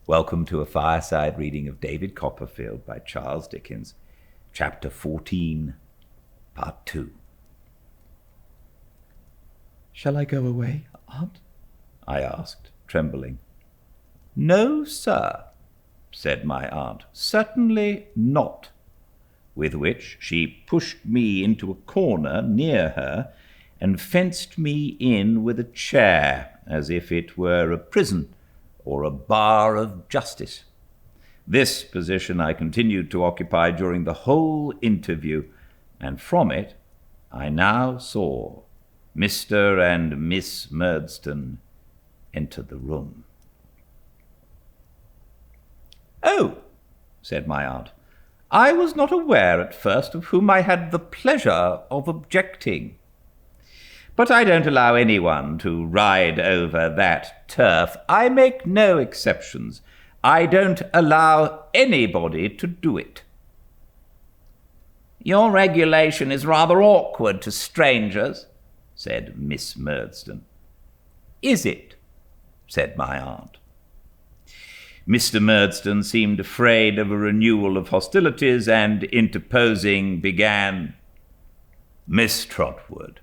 Welcome to a fireside reading of David Copperfield by Charles Dickens, Chapter 14, Part 2. "Shall I go away, Aunt?" I asked, trembling. "No, sir," said my aunt, "certainly not," with which she pushed me into a corner near her and fenced me in with a chair as if it were a prison or a bar of justice. This position I continued to occupy during the whole interview, and from it I now saw Mr. and Miss Murdstone enter the room. "Oh," said my aunt, "I was not aware at first of whom I had the pleasure of objecting. But I don't allow anyone to ride over that turf. I make no exceptions. I don't allow anybody to do it." "Your regulation is rather awkward to strangers," said Miss Murdstone. "Is it?" said my aunt. Mr. Murdstone seemed afraid of a renewal of hostilities, and, interposing, began, "Miss Trotwood."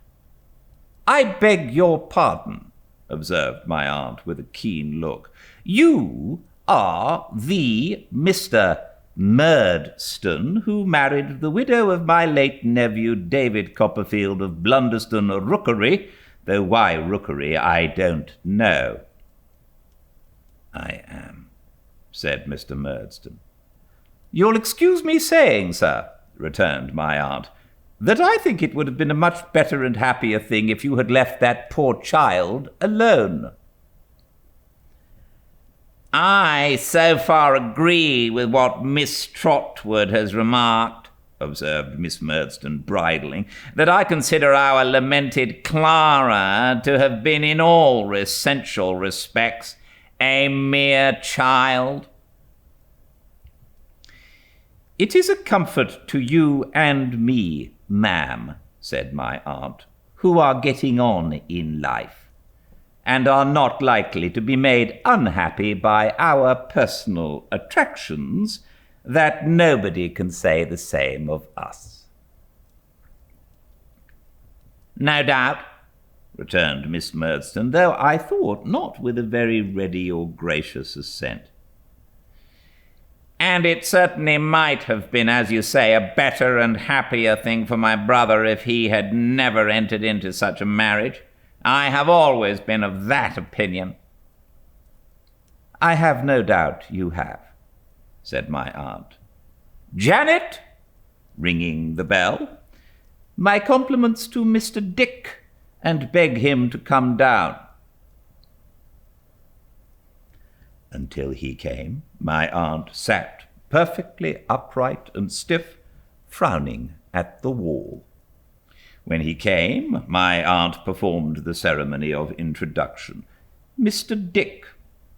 "I beg your pardon," observed my aunt with a keen look. "You are the Mr. Murdstone who married the widow of my late nephew David Copperfield of Blunderston Rookery, though why Rookery I don't know." "I am," said Mr. Murdstone. "You'll excuse me saying, sir," returned my aunt, "that I think it would have been a much better and happier thing if you had left that poor child alone." "I so far agree with what Miss Trotwood has remarked," observed Miss Murdstone, bridling, "that I consider our lamented Clara to have been in all essential respects a mere child." "It is a comfort to you and me, ma'am," said my aunt, "who are getting on in life, and are not likely to be made unhappy by our personal attractions, that nobody can say the same of us." "No doubt," returned Miss Murdstone, though I thought not with a very ready or gracious assent. "And it certainly might have been, as you say, a better and happier thing for my brother if he had never entered into such a marriage. I have always been of that opinion." "I have no doubt you have," said my aunt. "Janet," ringing the bell, "my compliments to Mr. Dick, and beg him to come down." Until he came, my aunt sat perfectly upright and stiff, frowning at the wall. When he came, my aunt performed the ceremony of introduction. "Mr. Dick,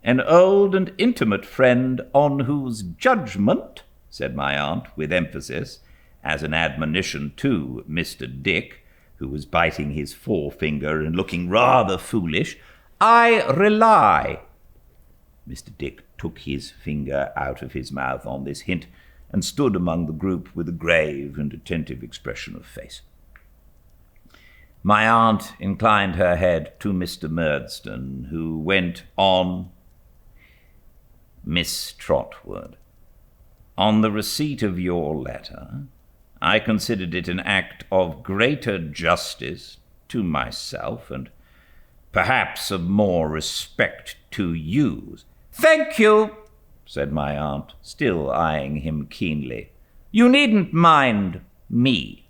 an old and intimate friend on whose judgment," said my aunt with emphasis, as an admonition to Mr. Dick, who was biting his forefinger and looking rather foolish, "I rely." Mr. Dick took his finger out of his mouth on this hint, and stood among the group with a grave and attentive expression of face. My aunt inclined her head to Mr. Murdstone, who went on, "Miss Trotwood, on the receipt of your letter, I considered it an act of greater justice to myself, and perhaps of more respect to you." "Thank you," said my aunt, still eyeing him keenly. "You needn't mind me."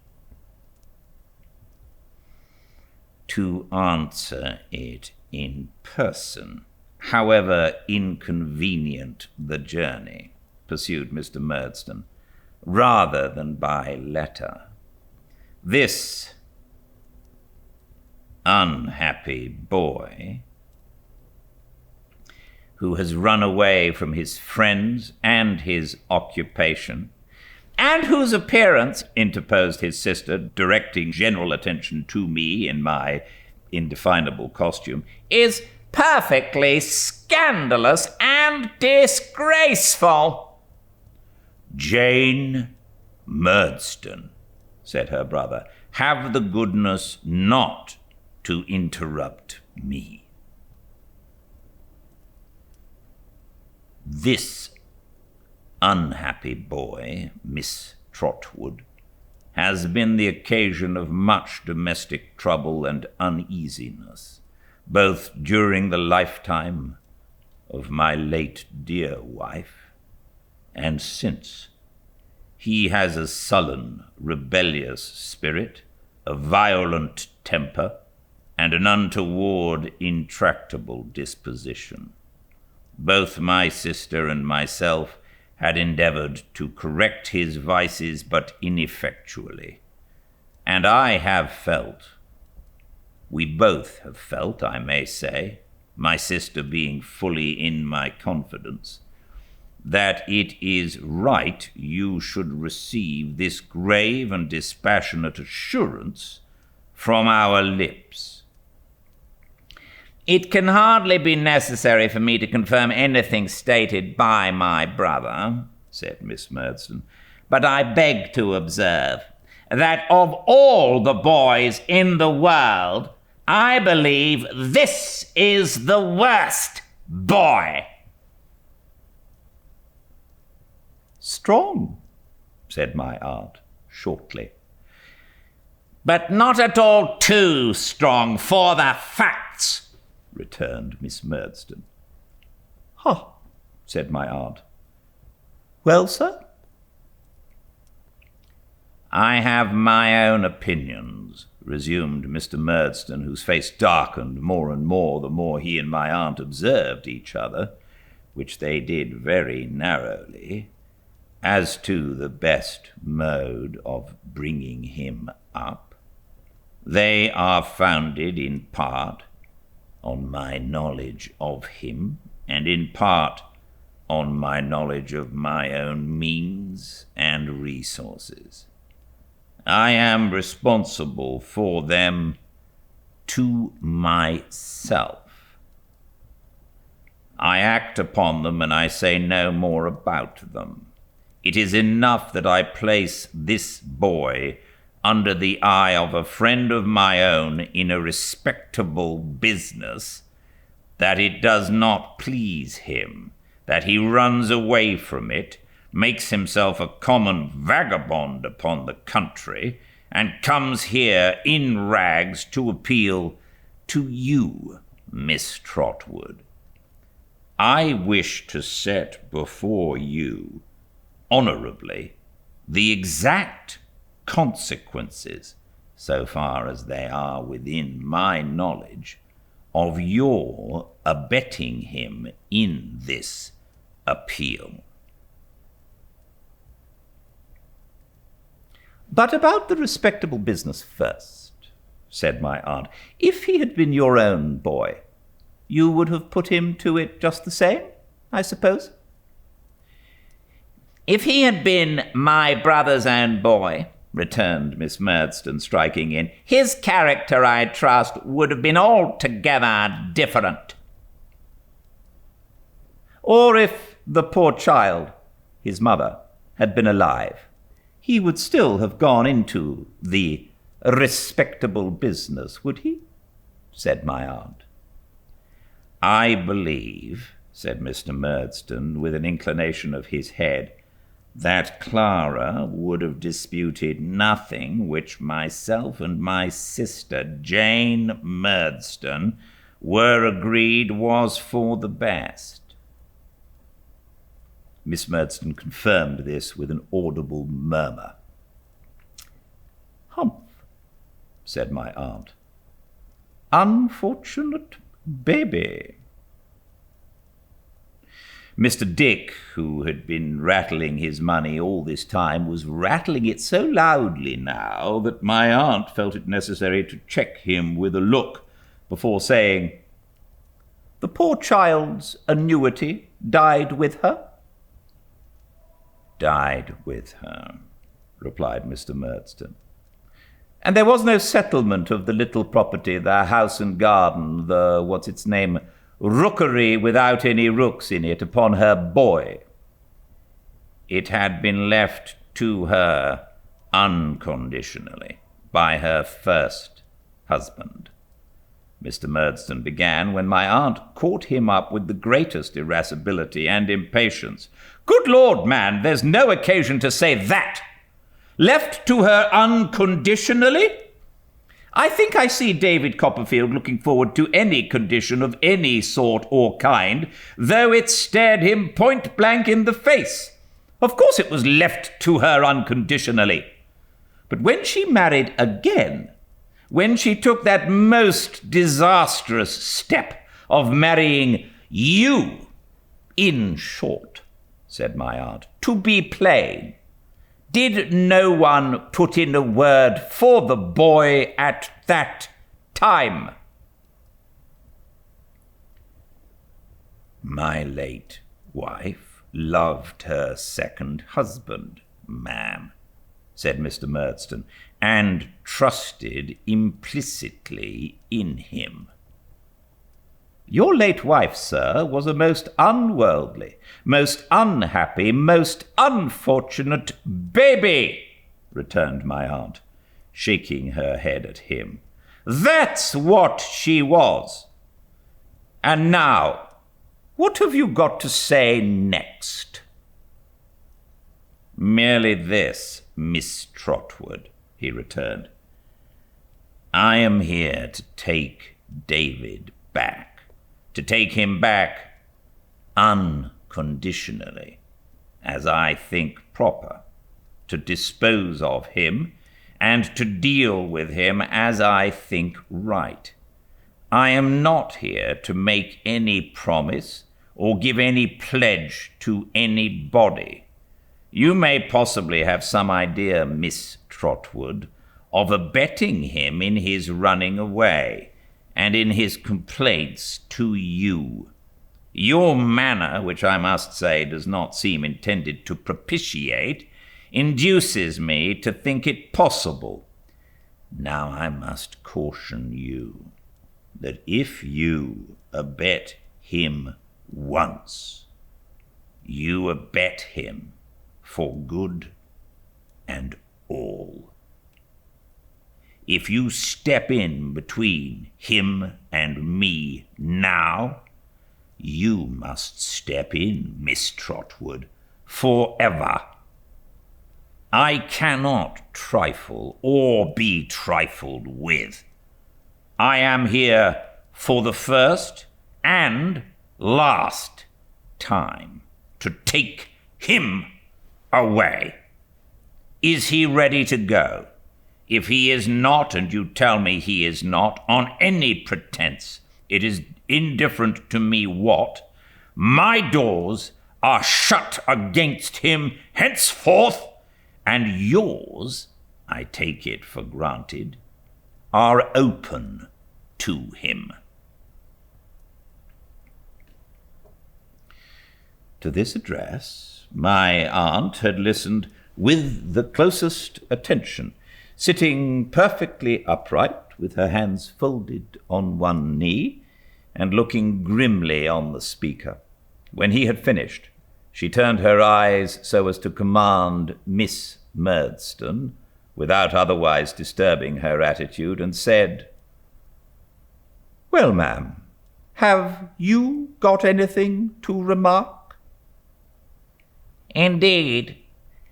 "To answer it in person, however inconvenient the journey," pursued Mr. Murdstone, "rather than by letter. This unhappy boy, who has run away from his friends and his occupation, and whose appearance," interposed his sister, directing general attention to me in my indefinable costume, "is Perfectly scandalous and disgraceful." "Jane Murdstone," said her brother, "have the goodness not to interrupt me. This unhappy boy, Miss Trotwood, has been the occasion of much domestic trouble and uneasiness, both during the lifetime of my late dear wife and since. He has a sullen, rebellious spirit, a violent temper, and an untoward, intractable disposition. Both my sister and myself had endeavored to correct his vices, but ineffectually. And I have felt, we both have felt, I may say, my sister being fully in my confidence, that it is right you should receive this grave and dispassionate assurance from our lips." "It can hardly be necessary for me to confirm anything stated by my brother," said Miss Murdstone, "but I beg to observe that of all the boys in the world, I believe this is the worst boy." "Strong," said my aunt, shortly. "But not at all too strong for the facts," returned Miss Murdstone. "Ha," said my aunt. "Well, sir?" "I have my own opinions," resumed Mr. Murdstone, whose face darkened more and more the more he and my aunt observed each other, which they did very narrowly, "as to the best mode of bringing him up. They are founded in part on my knowledge of him, and in part on my knowledge of my own means and resources. I am responsible for them to myself. I act upon them, and I say no more about them. It is enough that I place this boy under the eye of a friend of my own in a respectable business, that it does not please him, that he runs away from it, makes himself a common vagabond upon the country, and comes here in rags to appeal to you, Miss Trotwood. I wish to set before you, honorably, the exact consequences, so far as they are within my knowledge, of your abetting him in this appeal." "But about the respectable business first," said my aunt. "If he had been your own boy, you would have put him to it just the same, I suppose?" "If he had been my brother's own boy," returned Miss Murdstone, striking in, "his character, I trust, would have been altogether different." "Or if the poor child, his mother, had been alive, he would still have gone into the respectable business, would he?" said my aunt. "I believe," said Mr. Murdstone, with an inclination of his head, "that Clara would have disputed nothing which myself and my sister Jane Murdstone were agreed was for the best." Miss Murdstone confirmed this with an audible murmur. "Humph," said my aunt. "Unfortunate baby." Mr. Dick, who had been rattling his money all this time, was rattling it so loudly now that my aunt felt it necessary to check him with a look before saying, "The poor child's annuity died with her?" "Died with her," replied Mr. Murdstone. "And there was no settlement of the little property, the house and garden, the what's-its-name, rookery without any rooks in it upon her boy. It had been left to her unconditionally by her first husband. Mr. Murdstone began, when my aunt caught him up with the greatest irascibility and impatience. "Good Lord, man, there's no occasion to say that! Left to her unconditionally? I think I see David Copperfield looking forward to any condition of any sort or kind, though it stared him point blank in the face. Of course it was left to her unconditionally. But when she married again, when she took that most disastrous step of marrying you, in short," said my aunt, "to be plain, did no one put in a word for the boy at that time?" "My late wife loved her second husband, ma'am," said Mr. Murdstone, "and trusted implicitly in him." "Your late wife, sir, was a most unworldly, most unhappy, most unfortunate baby," returned my aunt, shaking her head at him. "That's what she was. And now, what have you got to say next?" "Merely this, Miss Trotwood," he returned. "I am here to take David back, to take him back unconditionally, as I think proper, to dispose of him, and to deal with him as I think right. I am not here to make any promise or give any pledge to anybody. You may possibly have some idea, Miss Trotwood, of abetting him in his running away, and in his complaints to you. Your manner, which I must say does not seem intended to propitiate, induces me to think it possible. Now I must caution you that if you abet him once, you abet him for good and all. If you step in between him and me now, you must step in, Miss Trotwood, forever. I cannot trifle or be trifled with. I am here for the first and last time to take him away. Is he ready to go? If he is not, and you tell me he is not, on any pretense, it is indifferent to me what, my doors are shut against him henceforth, and yours, I take it for granted, are open to him. To this address, my aunt had listened with the closest attention, sitting perfectly upright, with her hands folded on one knee, and looking grimly on the speaker. When he had finished, she turned her eyes so as to command Miss Murdstone, without otherwise disturbing her attitude, and said, "Well, ma'am, have you got anything to remark?" "Indeed,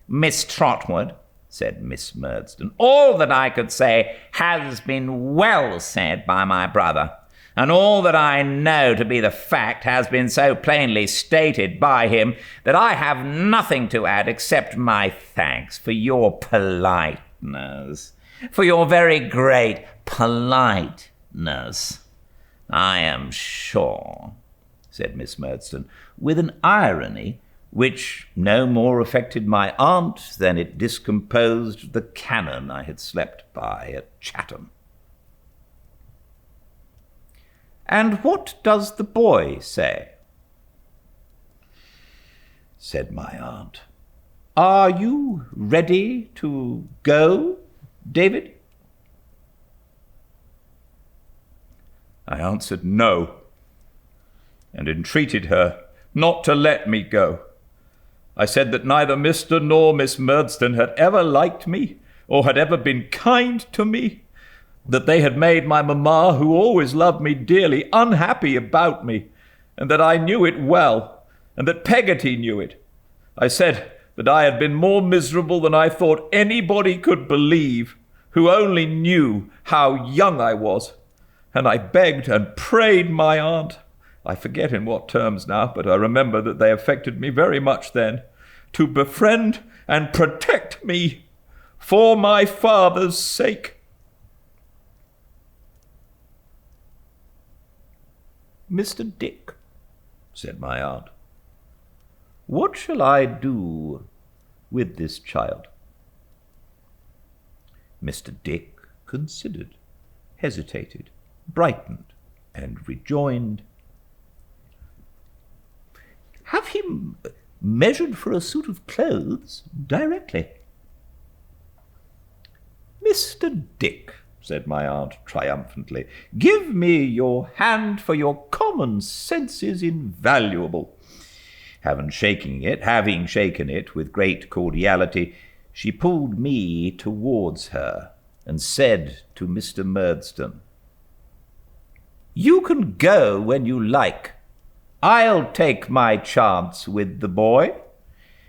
Miss Trotwood," said Miss Murdstone, "all that I could say has been well said by my brother, and all that I know to be the fact has been so plainly stated by him that I have nothing to add except my thanks for your politeness, for your very great politeness. I am sure," said Miss Murdstone, with an irony which no more affected my aunt than it discomposed the cannon I had slept by at Chatham. "And what does the boy say?" said my aunt. "Are you ready to go, David?" I answered no. and entreated her not to let me go. I said that neither Mr. nor Miss Murdstone had ever liked me, or had ever been kind to me, that they had made my mamma, who always loved me dearly, unhappy about me, and that I knew it well, and that Peggotty knew it. I said that I had been more miserable than I thought anybody could believe, who only knew how young I was, and I begged and prayed my aunt, I forget in what terms now, but I remember that they affected me very much then, to befriend and protect me for my father's sake. Mr. Dick, said my aunt, what shall I do with this child? Mr. Dick considered, hesitated, brightened, and rejoined, have him measured for a suit of clothes directly. Mr. Dick, said my aunt triumphantly, give me your hand, for your common sense is invaluable. Having shaken it with great cordiality, she pulled me towards her and said to Mr. Murdstone, you can go when you like. I'll take my chance with the boy.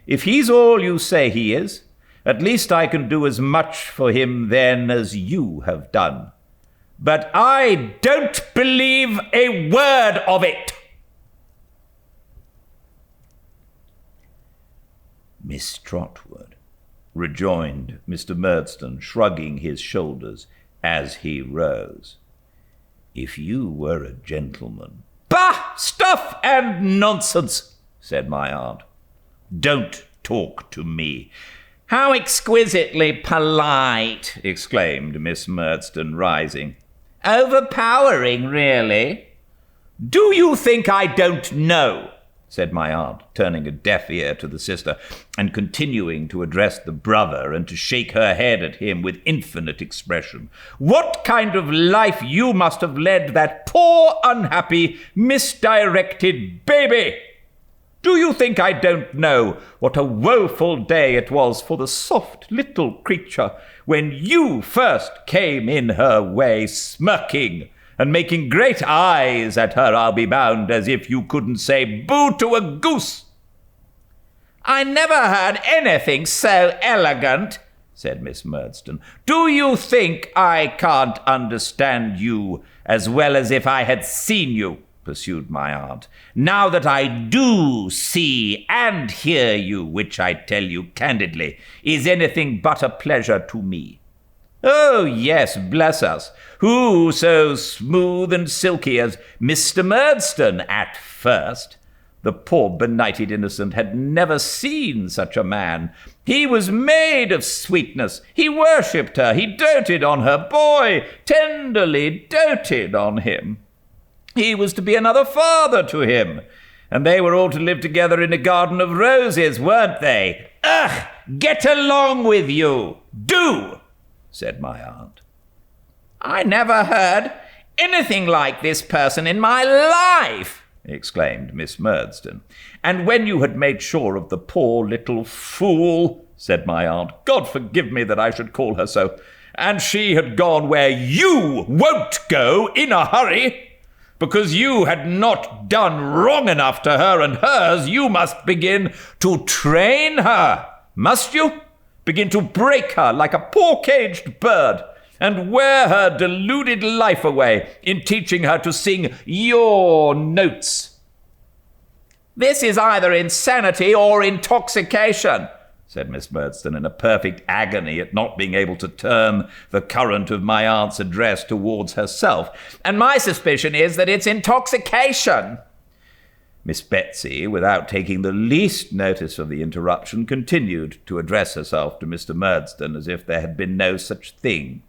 If he's all you say he is, at least I can do as much for him then as you have done. But I don't believe a word of it. Miss Trotwood, rejoined Mr. Murdstone, shrugging his shoulders as he rose, if you were a gentleman— Bah! Stuff and nonsense, said my aunt. Don't talk to me. How exquisitely polite, exclaimed Miss Murdstone, rising. Overpowering, really. Do you think I don't know, said my aunt, turning a deaf ear to the sister, and continuing to address the brother and to shake her head at him with infinite expression, what kind of life you must have led that poor, unhappy, misdirected baby? Do you think I don't know what a woeful day it was for the soft little creature when you first came in her way, smirking and making great eyes at her, I'll be bound, as if you couldn't say boo to a goose? I never heard anything so elegant, said Miss Murdstone. Do you think I can't understand you as well as if I had seen you? Pursued my aunt. Now that I do see and hear you, which I tell you candidly, is anything but a pleasure to me. Oh, yes, bless us. Who so smooth and silky as Mr. Murdstone at first? The poor benighted innocent had never seen such a man. He was made of sweetness. He worshipped her. He doted on her boy, tenderly doted on him. He was to be another father to him, and they were all to live together in a garden of roses, weren't they? Ugh! Get along with you! Do! Said my aunt. I never heard anything like this person in my life, exclaimed Miss Murdstone. And when you had made sure of the poor little fool, said my aunt, God forgive me that I should call her so, and she had gone where you won't go in a hurry, because you had not done wrong enough to her and hers, you must begin to train her, must you? Begin to break her like a poor caged bird, and wear her deluded life away in teaching her to sing your notes. This is either insanity or intoxication, said Miss Murdstone, in a perfect agony at not being able to turn the current of my aunt's address towards herself. And my suspicion is that it's intoxication. Miss Betsy, without taking the least notice of the interruption, continued to address herself to Mr. Murdstone as if there had been no such thing.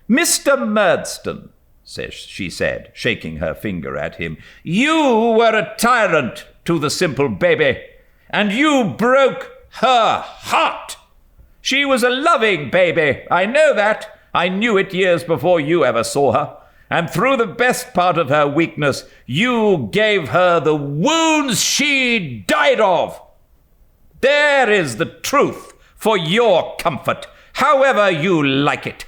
Mr. Murdstone, she said, shaking her finger at him, you were a tyrant to the simple baby, and you broke her heart. She was a loving baby. I know that. I knew it years before you ever saw her. and through the best part of her weakness, you gave her the wounds she died of. There is the truth for your comfort, however you like it,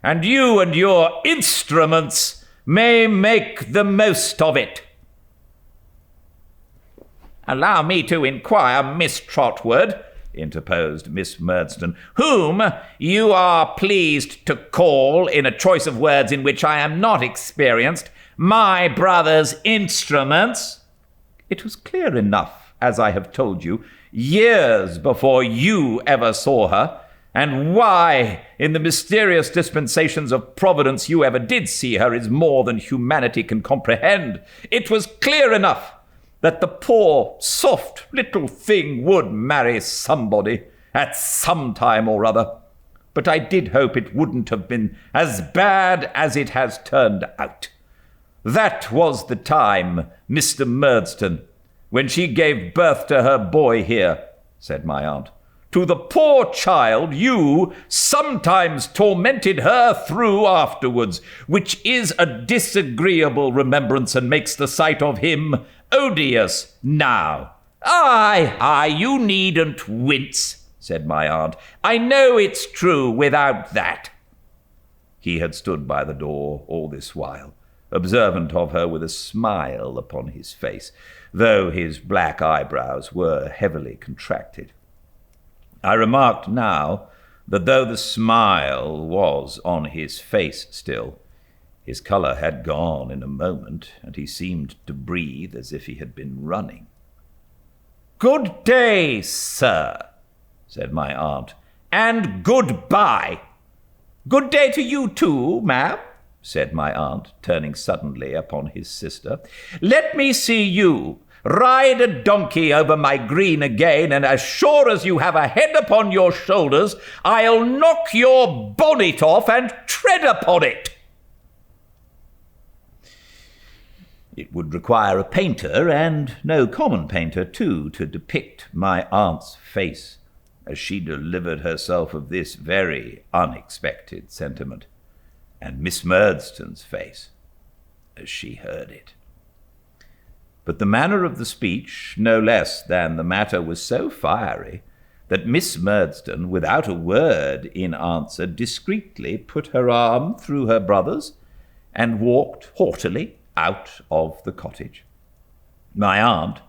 and you and your instruments may make the most of it. Allow me to inquire, Miss Trotwood, interposed Miss Murdstone, whom you are pleased to call, in a choice of words in which I am not experienced, my brother's instruments. It was clear enough, as I have told you, years before you ever saw her, and why, in the mysterious dispensations of Providence, you ever did see her is more than humanity can comprehend. It was clear enough that the poor, soft little thing would marry somebody at some time or other. But I did hope it wouldn't have been as bad as it has turned out. That was the time, Mr. Murdstone, when she gave birth to her boy here, said my aunt. To the poor child you sometimes tormented her through afterwards, which is a disagreeable remembrance and makes the sight of him odious now. Aye, you needn't wince, said my aunt. I know it's true without that. He had stood by the door all this while, observant of her with a smile upon his face, though his black eyebrows were heavily contracted. I remarked now that though the smile was on his face still, his colour had gone in a moment, and he seemed to breathe as if he had been running. Good day, sir, said my aunt, and good-bye. Good day to you too, ma'am, said my aunt, turning suddenly upon his sister. Let me see you ride a donkey over my green again, and as sure as you have a head upon your shoulders, I'll knock your bonnet off and tread upon it. It would require a painter, and no common painter, too, to depict my aunt's face as she delivered herself of this very unexpected sentiment, and Miss Murdstone's face as she heard it. But the manner of the speech, no less than the matter, was so fiery that Miss Murdstone, without a word in answer, discreetly put her arm through her brother's and walked haughtily out of the cottage. My aunt,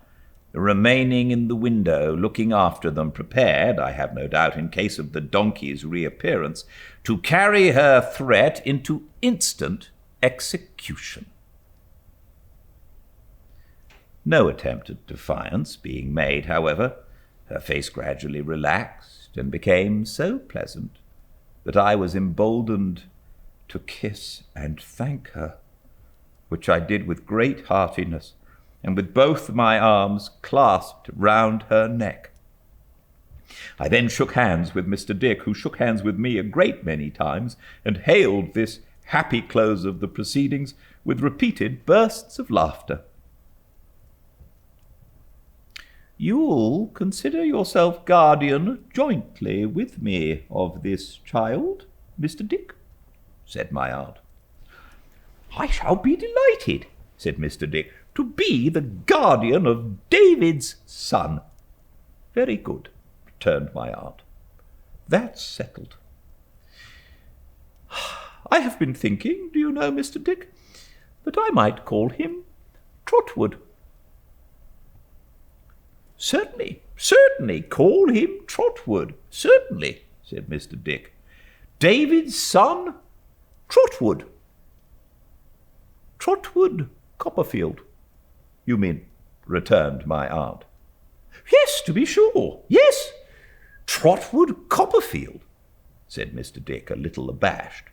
remaining in the window, looking after them, prepared, I have no doubt, in case of the donkey's reappearance, to carry her threat into instant execution. No attempt at defiance being made, however, her face gradually relaxed and became so pleasant that I was emboldened to kiss and thank her, which I did with great heartiness, and with both my arms clasped round her neck. I then shook hands with Mr. Dick, who shook hands with me a great many times, and hailed this happy close of the proceedings with repeated bursts of laughter. You'll consider yourself guardian jointly with me of this child, Mr. Dick, said my aunt. I shall be delighted, said Mr. Dick, to be the guardian of David's son. Very good, returned my aunt. That's settled. I have been thinking, do you know, Mr. Dick, that I might call him Trotwood. Certainly, call him Trotwood, certainly, said Mr. Dick. David's son, Trotwood. Trotwood Copperfield, you mean, returned my aunt. Yes, to be sure, yes, Trotwood Copperfield, said Mr. Dick, a little abashed.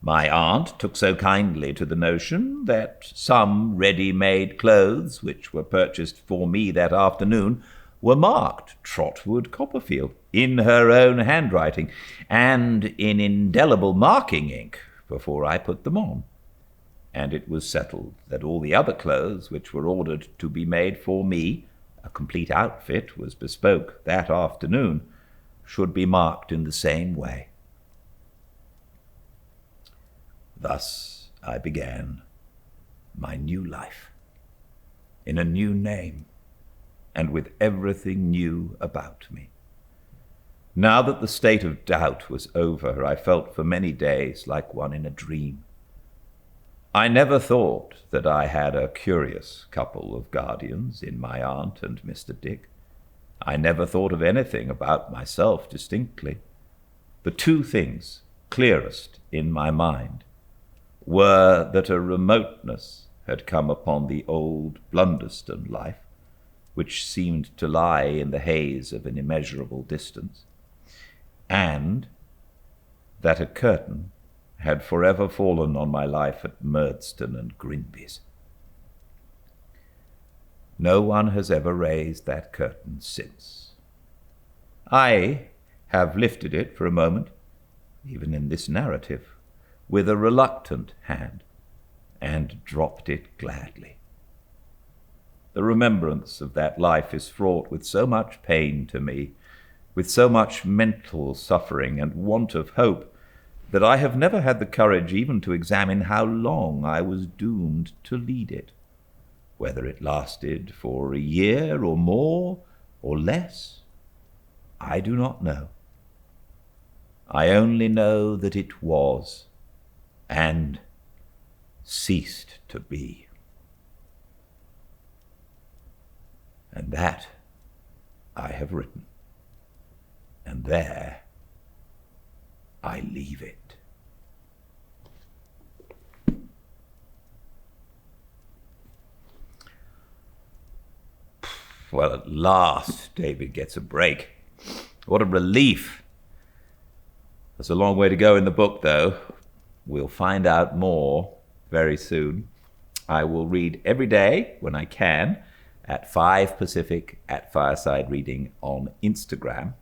My aunt took so kindly to the notion that some ready-made clothes which were purchased for me that afternoon were marked Trotwood Copperfield in her own handwriting and in indelible marking ink before I put them on. And it was settled that all the other clothes which were ordered to be made for me, a complete outfit was bespoke that afternoon, should be marked in the same way. Thus I began my new life, in a new name, and with everything new about me. Now that the state of doubt was over, I felt for many days like one in a dream. I never thought that I had a curious couple of guardians in my aunt and Mr. Dick. I never thought of anything about myself distinctly. The two things clearest in my mind were that a remoteness had come upon the old Blunderston life, which seemed to lie in the haze of an immeasurable distance, and that a curtain had forever fallen on my life at Murdston and Grinby's. No one has ever raised that curtain since. I have lifted it for a moment, even in this narrative, with a reluctant hand, and dropped it gladly. The remembrance of that life is fraught with so much pain to me, with so much mental suffering and want of hope, that I have never had the courage even to examine how long I was doomed to lead it. Whether it lasted for a year or more or less, I do not know. I only know that it was and ceased to be. And that I have written, and there I leave it. Well, at last David gets a break. What a relief. There's a long way to go in the book, though. We'll find out more very soon. I will read every day when I can at 5 Pacific at Fireside Reading on Instagram.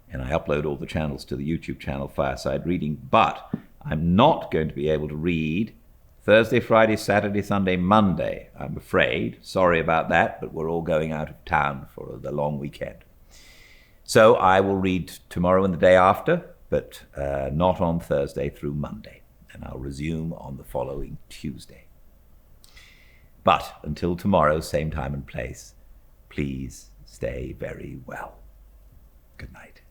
And I upload all the channels to the YouTube channel Fireside Reading, but I'm not going to be able to read Thursday, Friday, Saturday, Sunday, Monday, I'm afraid. Sorry about that, but we're all going out of town for the long weekend. So I will read tomorrow and the day after, but not on Thursday through Monday. And I'll resume on the following Tuesday. But until tomorrow, same time and place, please stay very well. Good night.